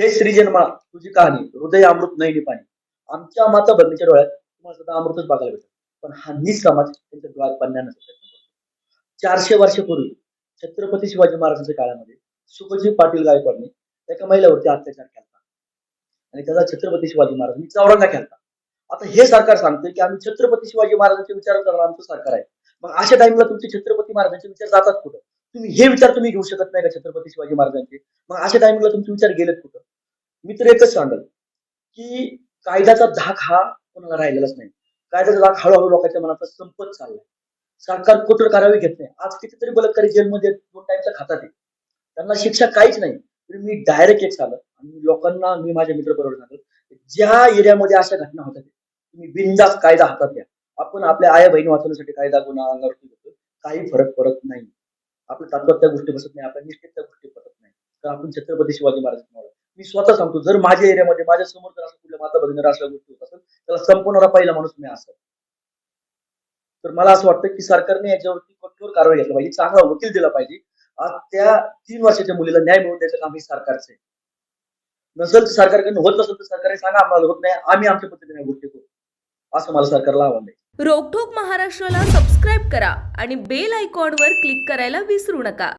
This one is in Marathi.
हे श्रीजन्मा तुझी कहाणी हृदय अमृत नयनी पाणी. आमच्या माता भगिनीच्या डोळ्यात तुम्हाला सुद्धा अमृतच बघायला भेटेल. पण हा नीच समाज त्यांच्या डोळ्यात पाण्याचा प्रयत्न करतो. 400 वर्षापूर्वी छत्रपती शिवाजी महाराजांच्या काळामध्ये सुखजी पाटील गायकवाडने एका महिलेवरती अत्याचार केला आणि त्याचा छत्रपती शिवाजी महाराजांनी चौरंगा केला. आता हे सरकार सांगतंय की आम्ही छत्रपती शिवाजी महाराजांचे विचार करणारं आमचं सरकार आहे. मग अशा टाइमला तुमचे छत्रपती महाराजांचे विचार जातात कुठं? तुम्ही हे विचार तुम्ही घेऊ शकत नाही का छत्रपती शिवाजी महाराजांचे? मग अशा टाइमला तुमचे विचार गेलेत कुठं? मी तर एकच सांगेल की कायद्याचा धाक हा कोणाला राहिलेलाच नाही. कायद्याचा धाक हळूहळू लोकांच्या मनात संपत चाललाय. सरकार कठोर कारवाई घेत नाही. आज कितीतरी बलात्कारी जेलमध्ये 2 टाईमच्या खातात आहे. त्यांना शिक्षा काहीच नाही. तर मी डायरेक्ट एक सांगेल आणि लोकांना मी माझ्या मित्राबरोबर सांगेल, ज्या एरियामध्ये अशा घटना होतात तुम्ही बिनधास्त कायदा हातात घ्या. आपण आपल्या आई-बहिणी वाचवण्यासाठी कायदा गुन्हा अंगावरती घेतो. काही फरक पडत नाही. आपल्या तत्वात त्या गोष्टी बसत नाही. आपल्या निष्ठेत त्या गोष्टी पटत नाही. तर आपण छत्रपती शिवाजी महाराज मी स्वतः सांगतो, जर माझ्या एरियामध्ये माझ्या समोर जर असं कुठल्या माता भगिनीवर अशा गोष्टी होत असेल, त्याला संपवणारा पहिला माणूस मी असेल. तर मला असं वाटतं की सरकारने याच्यावरती कठोर कारवाई घेतली पाहिजे. चांगला वकील दिला पाहिजे. आज त्या 3 वर्षाच्या मुलीला न्याय मिळवून द्यायचं काम हे सरकारचं आहे. नसेल तर सरकारकडून होत नसेल तर सरकारने सांगा आम्हाला होत नाही. आम्ही आमच्या पद्धतीने गोष्टी करू. असं मला सरकारला आव्हान आहे. रोकठोक महाराष्ट्राला सबस्क्राईब करा आणि बेल आयकॉनवर क्लिक करायला विसरू नका.